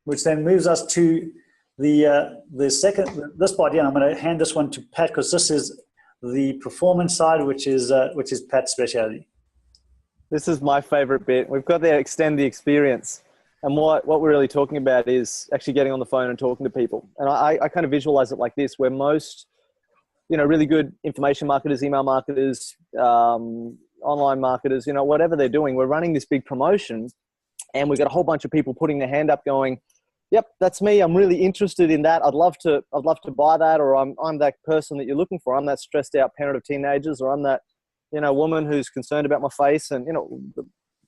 which then moves us to the second, this part here. I'm going to hand this one to Pat because this is the performance side, which is Pat's specialty. This is my favorite bit. We've got to extend the experience. And what we're really talking about is actually getting on the phone and talking to people. And I kind of visualize it like this, where most, really good information marketers, email marketers, online marketers, whatever they're doing, we're running this big promotion and we've got a whole bunch of people putting their hand up going, yep, that's me. I'm really interested in that. I'd love to buy that. Or I'm that person that you're looking for. I'm that stressed out parent of teenagers, or I'm that, woman who's concerned about my face and,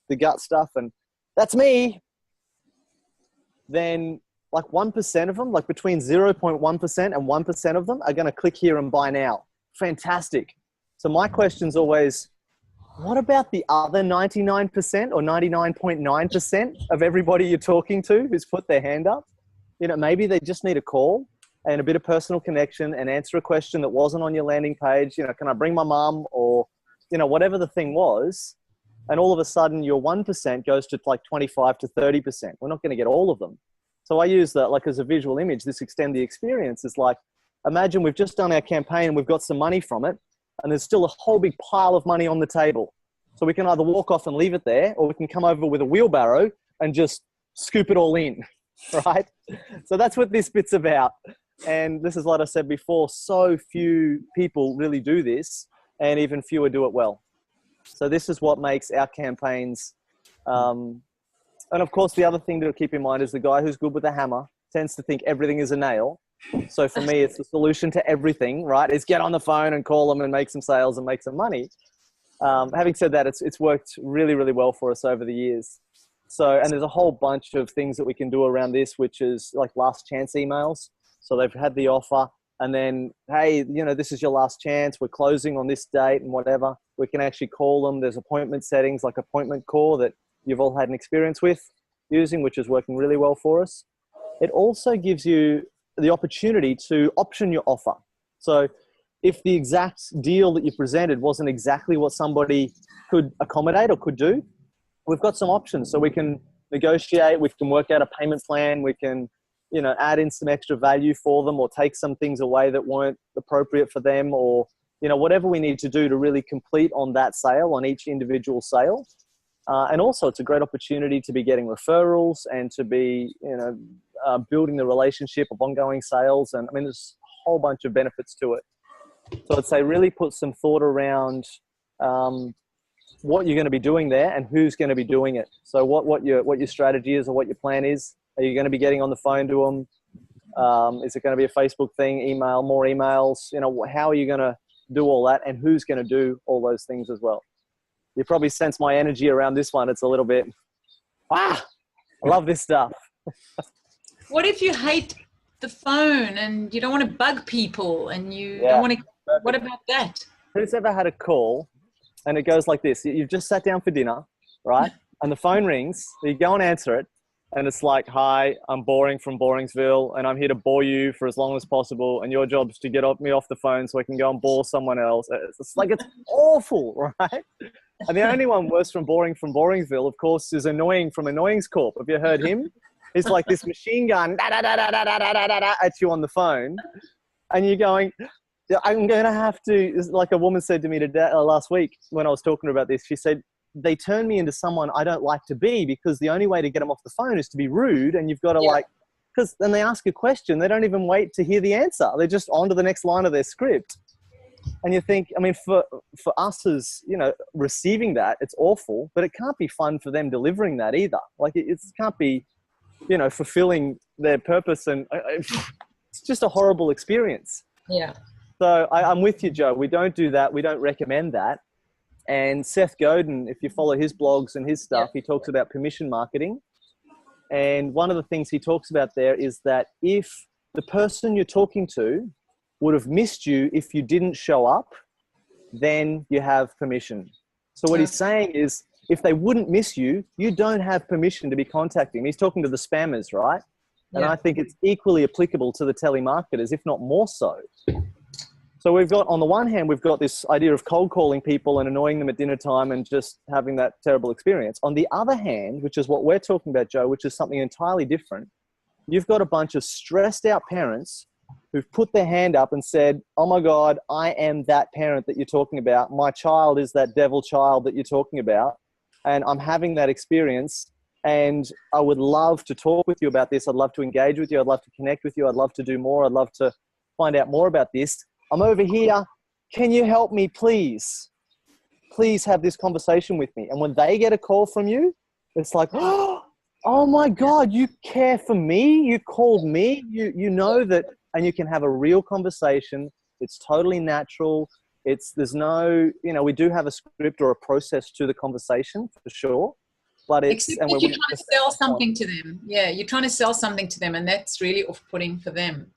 the gut stuff. And that's me. Then like 1% of them, like between 0.1% and 1% of them are going to click here and buy now. Fantastic. So my question's always, what about the other 99% or 99.9% of everybody you're talking to who's put their hand up? Maybe they just need a call and a bit of personal connection and answer a question that wasn't on your landing page. Can I bring my mom, or, whatever the thing was. And all of a sudden your 1% goes to like 25 to 30%. We're not going to get all of them. So I use that like as a visual image. This extend the experience is like, imagine we've just done our campaign and we've got some money from it, and there's still a whole big pile of money on the table. So we can either walk off and leave it there, or we can come over with a wheelbarrow and just scoop it all in, right? So that's what this bit's about. And this is what I said before, so few people really do this, and even fewer do it well. So this is what makes our campaigns. And of course, the other thing to keep in mind is the guy who's good with a hammer tends to think everything is a nail. So for me, it's the solution to everything, right? Is get on the phone and call them and make some sales and make some money. Having said that, it's worked really, really well for us over the years. So, and there's a whole bunch of things that we can do around this, which is like last chance emails. So they've had the offer and then, hey, this is your last chance. We're closing on this date and whatever. We can actually call them. There's appointment settings like appointment core that you've all had an experience with using, which is working really well for us. It also gives you the opportunity to option your offer. So if the exact deal that you presented wasn't exactly what somebody could accommodate or could do, we've got some options. So we can negotiate, we can work out a payment plan, we can, add in some extra value for them, or take some things away that weren't appropriate for them, or, whatever we need to do to really complete on that sale, on each individual sale. And also it's a great opportunity to be getting referrals and to be, building the relationship of ongoing sales. And there's a whole bunch of benefits to it. So I'd say really put some thought around what you're going to be doing there and who's going to be doing it. So what your strategy is or what your plan is. Are you going to be getting on the phone to them? Is it going to be a Facebook thing, email, more emails? How are you going to do all that, and who's going to do all those things as well? You probably sense my energy around this one. It's a little bit, I love this stuff. What if you hate the phone and you don't want to bug people and you don't want to, what about that? Who's ever had a call and it goes like this? You've just sat down for dinner, right? And the phone rings, you go and answer it. And it's like, hi, I'm Boring from Boringsville, and I'm here to bore you for as long as possible. And your job is to get me off the phone so I can go and bore someone else. It's like, it's awful, right? And the only one worse from Boringsville, of course, is Annoying from Annoyings Corp. Have you heard him? He's like this machine gun at you on the phone. And you're going, I'm going to have to, like a woman said to me today, last week when I was talking about this, she said, they turn me into someone I don't like to be, because the only way to get them off the phone is to be rude. And you've got to because then they ask a question, they don't even wait to hear the answer. They're just on to the next line of their script. And you think, for us as, receiving that, it's awful, but it can't be fun for them delivering that either. Like it can't be, fulfilling their purpose. And it's just a horrible experience. Yeah. So I'm with you, Joe. We don't do that. We don't recommend that. And Seth Godin, if you follow his blogs and his stuff, he talks about permission marketing. And one of the things he talks about there is that if the person you're talking to would have missed you if you didn't show up, then you have permission. So what he's saying is, if they wouldn't miss you, you don't have permission to be contacting. He's talking to the spammers, right? And I think it's equally applicable to the telemarketers, if not more so. So we've got, on the one hand, we've got this idea of cold calling people and annoying them at dinner time and just having that terrible experience. On the other hand, which is what we're talking about, Joe, which is something entirely different, You've got a bunch of stressed out parents who've put their hand up and said, oh my God, I am that parent that you're talking about. My child is that devil child that you're talking about. And I'm having that experience. And I would love to talk with you about this. I'd love to engage with you. I'd love to connect with you. I'd love to do more. I'd love to find out more about this. I'm over here. Can you help me, please? Please have this conversation with me. And when they get a call from you, it's like, oh my God, you care for me. You called me. You know that, and you can have a real conversation. It's totally natural. There's no, we do have a script or a process to the conversation for sure. But Except that you're trying to sell something to them. Yeah, you're trying to sell something to them, and that's really off-putting for them.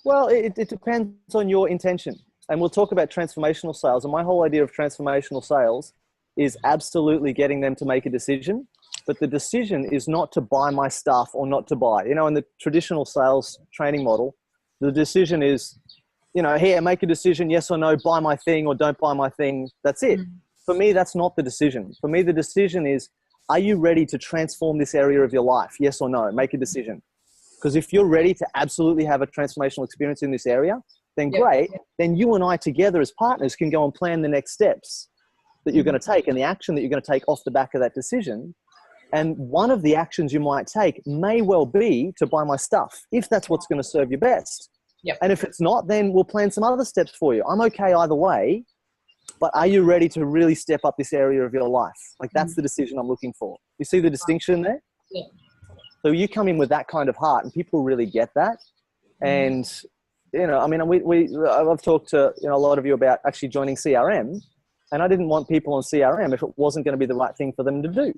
Well, it depends on your intention. And we'll talk about transformational sales. And my whole idea of transformational sales is absolutely getting them to make a decision. But the decision is not to buy my stuff or not to buy. In the traditional sales training model, the decision is, here, make a decision, yes or no, buy my thing or don't buy my thing. That's it. For me, that's not the decision. For me, the decision is, are you ready to transform this area of your life? Yes or no? Make a decision. Because if you're ready to absolutely have a transformational experience in this area, then great. Then you and I together as partners can go and plan the next steps that you're going to take and the action that you're going to take off the back of that decision. And one of the actions you might take may well be to buy my stuff, if that's what's going to serve you best. And if it's not, then we'll plan some other steps for you. I'm okay either way. But are you ready to really step up this area of your life? Like, that's the decision I'm looking for. You see the distinction there? Yeah. So you come in with that kind of heart, and people really get that. And, I've talked to a lot of you about actually joining CRM, and I didn't want people on CRM if it wasn't going to be the right thing for them to do.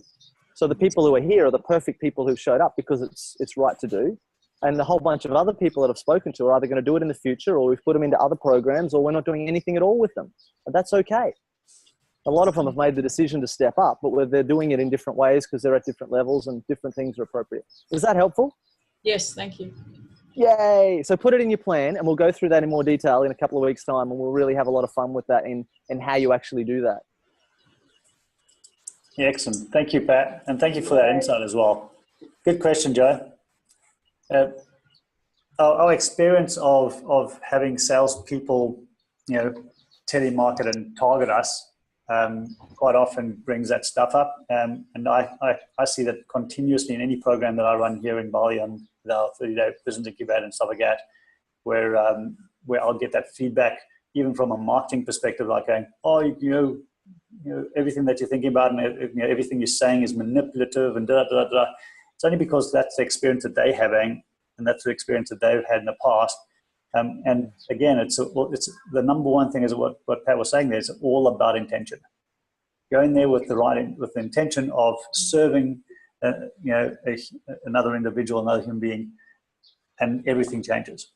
So the people who are here are the perfect people who showed up because it's right to do. And a whole bunch of other people that I've spoken to are either going to do it in the future, or we've put them into other programs, or we're not doing anything at all with them. But that's okay. A lot of them have made the decision to step up, but they're doing it in different ways because they're at different levels and different things are appropriate. Is that helpful? Yes, thank you. Yay. So put it in your plan, and we'll go through that in more detail in a couple of weeks' time, and we'll really have a lot of fun with that in how you actually do that. Yeah, excellent. Thank you, Pat. And thank you for that insight as well. Good question, Joe. Our experience of having salespeople, telemarket and target us quite often brings that stuff up. And I see that continuously in any program that I run here in Bali on our 30-day business incubator and stuff like that, where I'll get that feedback, even from a marketing perspective, like going, everything that you're thinking about and everything you're saying is manipulative and da da da da. It's only because that's the experience that they're having, and that's the experience that they've had in the past. And again, it's the number one thing is what Pat was saying there, is all about intention. Go in there with the intention of serving, another individual, another human being, and everything changes.